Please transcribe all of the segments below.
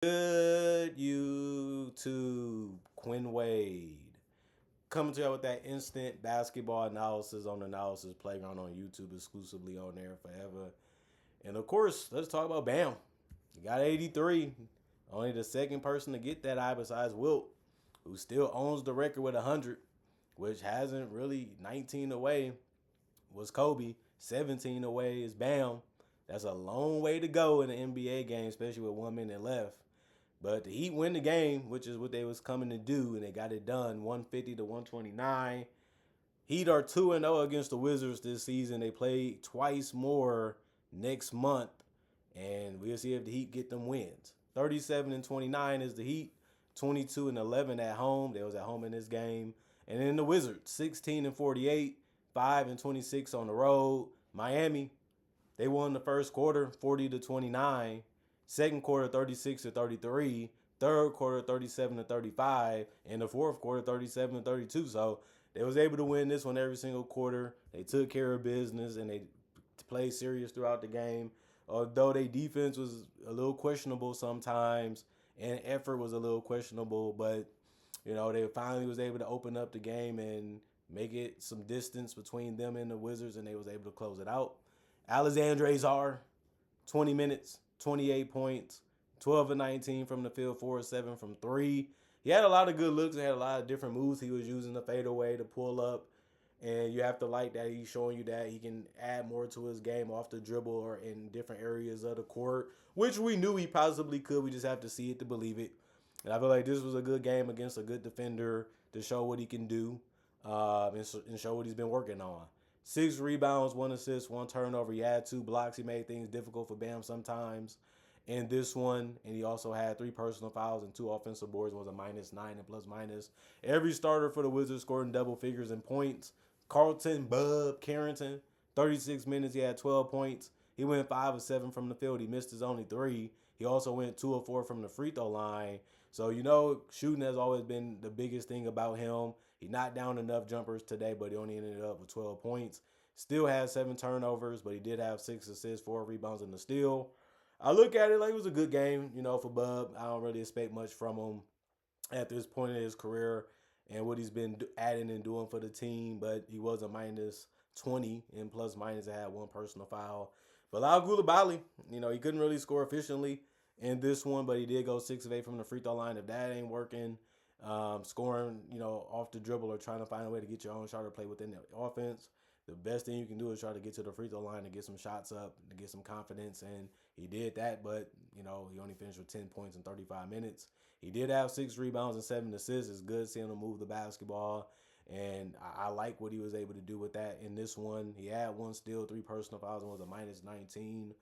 Good YouTube, Quinn Wade. Coming to you with that instant basketball analysis on the Analysis Playground on YouTube, exclusively on there forever. And of course, let's talk about Bam. He got 83. Only the second person to get that high besides Wilt, who still owns the record with 100, which hasn't really 19 away was Kobe. 17 away is Bam. That's a long way to go in an NBA game, especially with 1 minute left. But the Heat win the game, which is what they was coming to do, and they got it done, 150 to 129. Heat are 2-0 against the Wizards this season. They play twice more next month, and we'll see if the Heat get them wins. 37-29 is the Heat, 22-11 at home. They was at home in this game. And then the Wizards, 16-48, 5-26 on the road. Miami, they won the first quarter, 40-29. Second quarter, 36-33. Third quarter, 37-35. And the fourth quarter, 37-32. So they was able to win this one every single quarter. They took care of business and they played serious throughout the game. Although their defense was a little questionable sometimes and effort was a little questionable, but they finally was able to open up the game and make it some distance between them and the Wizards, and they was able to close it out. Alexandre Czar, 20 minutes, 28 points, 12 of 19 from the field, 4 of 7 from three. He had a lot of good looks and had a lot of different moves he was using to fade away, to pull up. And you have to like that he's showing you that he can add more to his game off the dribble or in different areas of the court, which we knew he possibly could. We just have to see it to believe it. And I feel like this was a good game against a good defender to show what he can do and show what he's been working on. 6 rebounds, 1 assist, 1 turnover. He had 2 blocks. He made things difficult for Bam sometimes in this one. And he also had 3 personal fouls and 2 offensive boards. Was a -9 and plus minus. Every starter for the Wizards scored in double figures in points. Carlton Bub Carrington, 36 minutes. He had 12 points. He went 5 of 7 from the field. He missed his only 3. He also went 2 of 4 from the free throw line. So, shooting has always been the biggest thing about him. He knocked down enough jumpers today, but he only ended up with 12 points. Still had 7 turnovers, but he did have 6 assists, 4 rebounds, and a steal. I look at it like it was a good game, for Bub. I don't really expect much from him at this point in his career and what he's been adding and doing for the team, but he was a -20 in plus minus. I had 1 personal foul. Bilal Coulibaly, he couldn't really score efficiently in this one, but he did go 6 of 8 from the free throw line. If that ain't working, scoring, off the dribble or trying to find a way to get your own shot or play within the offense, the best thing you can do is try to get to the free throw line and get some shots up, to get some confidence. And he did that, but, he only finished with 10 points in 35 minutes. He did have 6 rebounds and 7 assists. It's good seeing him move the basketball. And I like what he was able to do with that in this one. He had 1 steal, 3 personal fouls, and was a -19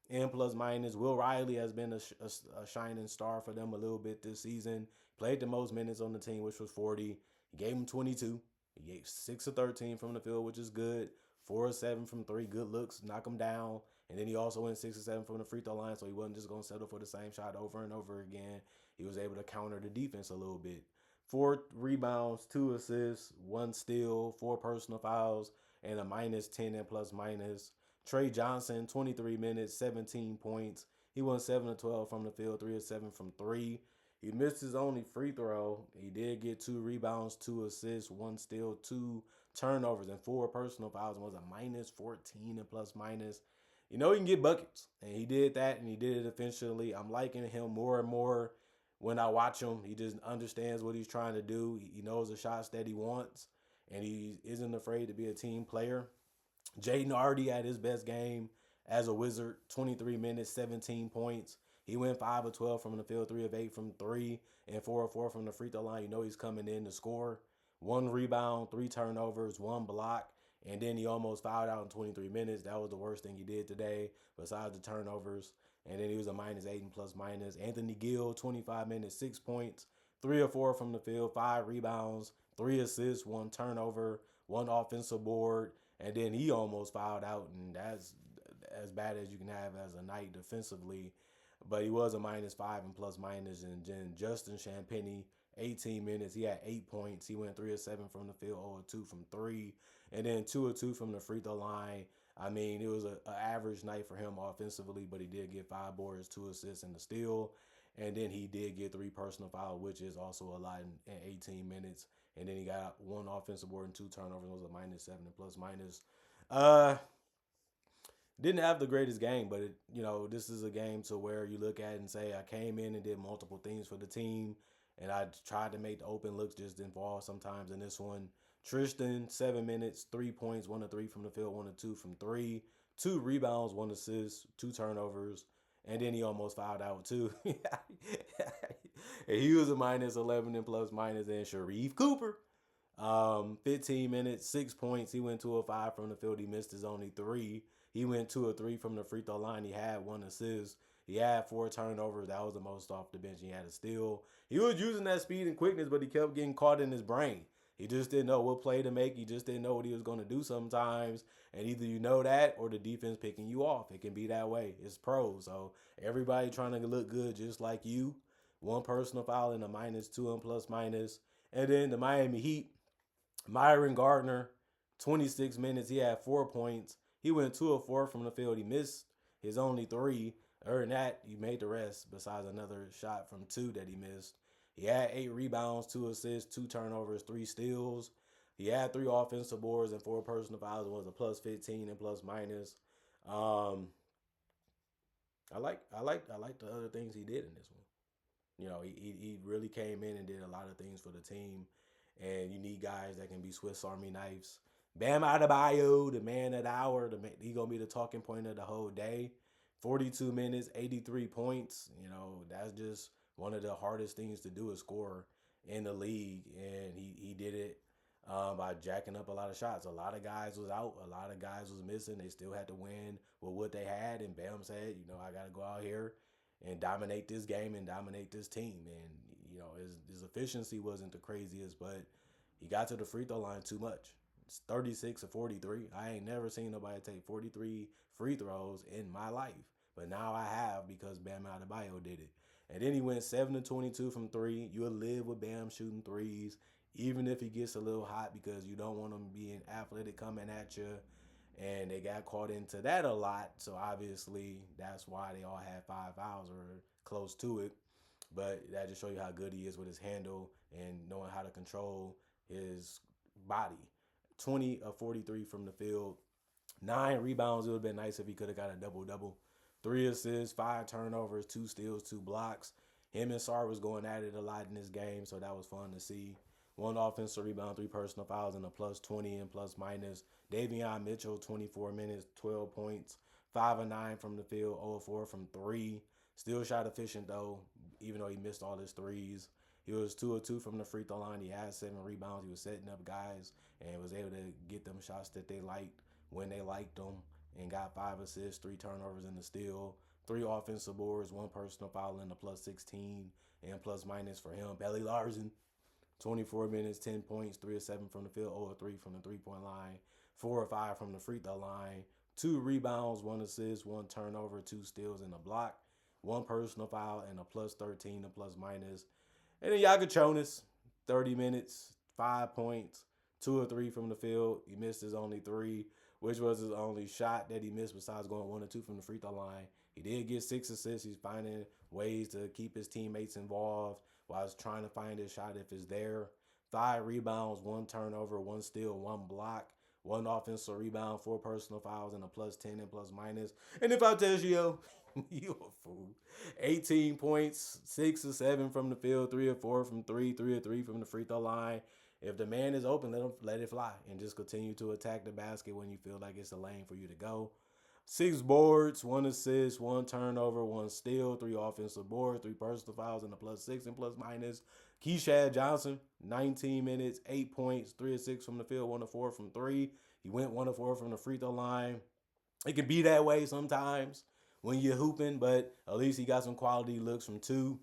in plus minus. Will Riley has been a shining star for them a little bit this season. Played the most minutes on the team, which was 40. He gave him 22. He gave 6 of 13 from the field, which is good. 4 of 7 from 3. Good looks, knock him down. And then he also went 6 of 7 from the free throw line, so he wasn't just going to settle for the same shot over and over again. He was able to counter the defense a little bit. 4 rebounds, 2 assists, 1 steal, 4 personal fouls, and a -10 and plus minus. Trey Johnson, 23 minutes, 17 points. He went 7 of 12 from the field, 3 of 7 from 3. He missed his only free throw. He did get 2 rebounds, 2 assists, 1 steal, 2 turnovers, and 4 personal fouls, and was a -14 and plus minus. He can get buckets, and he did that, and he did it efficiently. I'm liking him more and more when I watch him. He just understands what he's trying to do. He knows the shots that he wants, and he isn't afraid to be a team player. Jaden Hardy had his best game as a Wizard, 23 minutes, 17 points. He went 5 of 12 from the field, 3 of 8 from 3, and 4 of 4 from the free throw line. He's coming in to score. 1 rebound, 3 turnovers, 1 block, and then he almost fouled out in 23 minutes. That was the worst thing he did today, besides the turnovers. And then he was a -8 and plus minus. Anthony Gill, 25 minutes, 6 points, 3 of 4 from the field, 5 rebounds, 3 assists, 1 turnover, 1 offensive board, and then he almost fouled out, and that's as bad as you can have as a night defensively. But he was a -5 and plus minus. And then Justin Champagnie, 18 minutes. He had 8 points. He went 3 of 7 from the field, 0 of 2 from 3, and then 2 of 2 from the free throw line. I mean, it was an average night for him offensively, but he did get 5 boards, 2 assists, and a steal. And then he did get 3 personal fouls, which is also a lot in 18 minutes. And then he got 1 offensive board and 2 turnovers. It was a -7 and plus minus. Uh, didn't have the greatest game, but this is a game to where you look at it and say, I came in and did multiple things for the team, and I tried to make the open looks, just didn't fall sometimes in this one. Tristan, 7 minutes, 3 points, 1 of 3 from the field, 1 of 2 from three, 2 rebounds, 1 assist, 2 turnovers, and then he almost fouled out too. And he was a -11 and plus minus. And Sharif Cooper, 15 minutes, 6 points. He went 2 of 5 from the field. He missed his only three. He went 2 of 3 from the free throw line. He had 1 assist. He had 4 turnovers. That was the most off the bench. He had a steal. He was using that speed and quickness, but he kept getting caught in his brain. He just didn't know what play to make. He just didn't know what he was going to do sometimes. And either you know that or the defense picking you off. It can be that way. It's pros. So everybody trying to look good just like you. 1 personal foul and a -2 and plus minus. And then the Miami Heat, Myron Gardner, 26 minutes. He had 4 points. He went 2 of 4 from the field. He missed his only three. Other than that, he made the rest besides another shot from two that he missed. He had 8 rebounds, 2 assists, 2 turnovers, 3 steals. He had 3 offensive boards and 4 personal fouls. It was a +15 and plus minus. Um, I like the other things he did in this one. He really came in and did a lot of things for the team. And you need guys that can be Swiss Army knives. Bam Adebayo, the man of the hour, he gonna be the talking point of the whole day. 42 minutes, 83 points. That's just one of the hardest things to do is score in the league, and he did it by jacking up a lot of shots. A lot of guys was out, a lot of guys was missing. They still had to win with what they had, and Bam said, I got to go out here and dominate this game and dominate this team. And his efficiency wasn't the craziest, but he got to the free throw line too much. It's 36 or 43. I ain't never seen nobody take 43 free throws in my life, but now I have because Bam Adebayo did it. And then he went 7 of 22 from three. You'll live with Bam shooting threes, even if he gets a little hot, because you don't want him being athletic coming at you. And they got caught into that a lot. So obviously that's why they all had 5 fouls or close to it. But that just shows you how good he is with his handle and knowing how to control his body. 20 of 43 from the field, 9 rebounds. It would have been nice if he could have got a double-double. 3 assists, 5 turnovers, 2 steals, 2 blocks. Him and Sar was going at it a lot in this game, so that was fun to see. 1 offensive rebound, 3 personal fouls, and a +20 and plus minus. Davion Mitchell, 24 minutes, 12 points, 5 of 9 from the field, 0 of 4 from three. Still shot efficient though, even though he missed all his threes. He was 2 of 2 from the free throw line. He had 7 rebounds. He was setting up guys and was able to get them shots that they liked when they liked them, and got 5 assists, 3 turnovers, and a steal. 3 offensive boards, 1 personal foul, and a +16 and plus minus for him. Belly Larson, 24 minutes, 10 points, 3 of 7 from the field, 0 of 3 from the 3-point line, 4 of 5 from the free throw line, 2 rebounds, 1 assist, 1 turnover, 2 steals, and a block, 1 personal foul, and a +13 and plus minus. And then Yagachonis, 30 minutes, 5 points, 2 of 3 from the field. He missed his only three, which was his only shot that he missed besides going 1 or 2 from the free throw line. He did get 6 assists. He's finding ways to keep his teammates involved while he's trying to find his shot if it's there. 5 rebounds, 1 turnover, 1 steal, 1 block, 1 offensive rebound, 4 personal fouls, and a +10 and plus minus. And if I tell you, you a fool. 18 points, 6 of 7 from the field, 3 of 4 from three, 3 of 3 from the free throw line. If the man is open, let it fly and just continue to attack the basket when you feel like it's a lane for you to go. 6 boards, 1 assist, 1 turnover, 1 steal, 3 offensive boards, 3 personal fouls, and a +6 and plus minus. Keishad Johnson, 19 minutes, 8 points, 3 of 6 from the field, 1 of 4 from three. He went 1 of 4 from the free throw line. It can be that way sometimes when you're hooping, but at least he got some quality looks from two.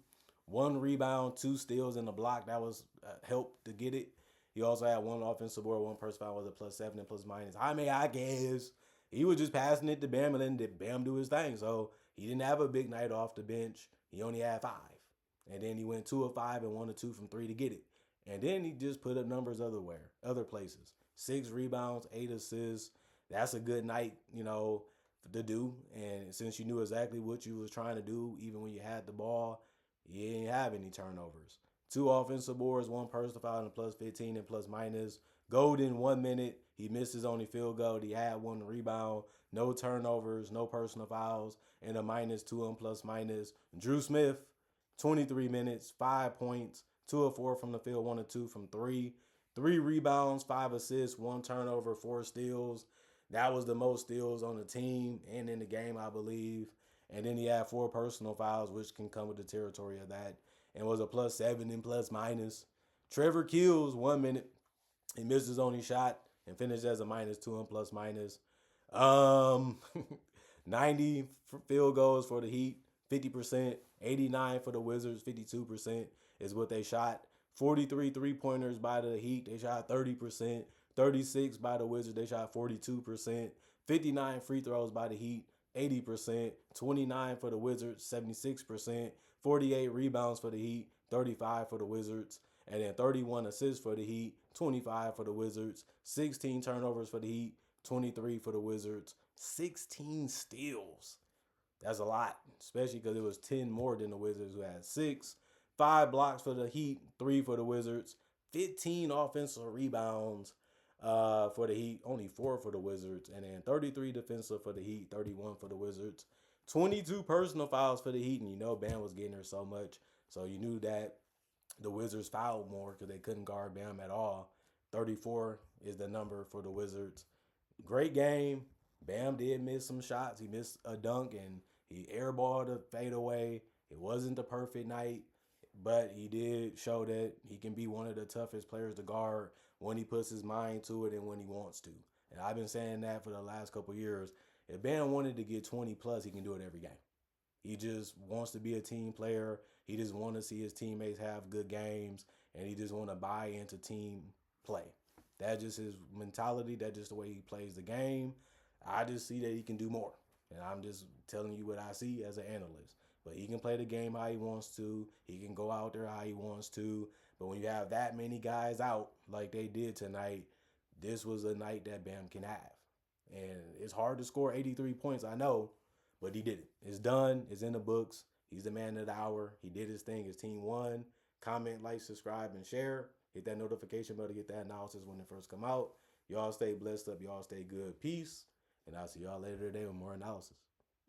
1 rebound, 2 steals, and a block. That was help to get it. He also had 1 offensive board, 1 personal foul, was a +7 and plus minus. I guess he was just passing it to Bam and letting Bam do his thing. So he didn't have a big night off the bench. He only had 5. And then he went 2 of 5 and 1 of 2 from three to get it. And then he just put up numbers other places. 6 rebounds, 8 assists. That's a good night, to do. And since you knew exactly what you was trying to do, even when you had the ball, He didn't have any turnovers. Two offensive boards, one personal foul, and plus 15 and plus minus. Golden 1 minute. He missed his only field goal. He had one rebound. No turnovers, no personal fouls, and a minus two and plus minus. Drew Smith, 23 minutes, 5 points, 2 of 4 from the field, 1 of 2 from three. 3 rebounds, 5 assists, 1 turnover, 4 steals. That was the most steals on the team and in the game, I believe. And then he had 4 personal fouls, which can come with the territory of that, and was a +7 and plus minus. Trevor Kills, 1 minute. He missed his only shot and finished as a -2 and plus minus. Um, 90 field goals for the Heat, 50%. 89 for the Wizards, 52% is what they shot. 43 3-pointers by the Heat, they shot 30%. 36 by the Wizards, they shot 42%. 59 free throws by the Heat, 80%. 29 for the Wizards, 76%. 48 rebounds for the Heat, 35 for the Wizards. And then 31 assists for the Heat, 25 for the Wizards. 16 turnovers for the Heat, 23 for the Wizards. 16 steals. That's a lot, especially because it was 10 more than the Wizards, who had 6. 5 blocks for the Heat, 3 for the Wizards. 15 offensive rebounds for the Heat, only 4 for the Wizards. And then 33 defensive for the Heat, 31 for the Wizards. 22 personal fouls for the Heat, and you know Bam was getting her so much. So you knew that the Wizards fouled more because they couldn't guard Bam at all. 34 is the number for the Wizards. Great game. Bam did miss some shots. He missed a dunk and he airballed a fadeaway. It wasn't the perfect night, but he did show that he can be one of the toughest players to guard when he puts his mind to it and when he wants to. And I've been saying that for the last couple of years. If Bam wanted to get 20 plus, he can do it every game. He just wants to be a team player. He just wants to see his teammates have good games, and he just want to buy into team play. That's just his mentality. That's just the way he plays the game. I just see that he can do more, and I'm just telling you what I see as an analyst. But he can play the game how he wants to. He can go out there how he wants to. But when you have that many guys out like they did tonight, this was a night that Bam can have. And it's hard to score 83 points, I know, but he did it. It's done. It's in the books. He's the man of the hour. He did his thing. His team won. Comment, like, subscribe, and share. Hit that notification bell to get that analysis when it first come out. Y'all stay blessed up. Y'all stay good. Peace. And I'll see y'all later today with more analysis.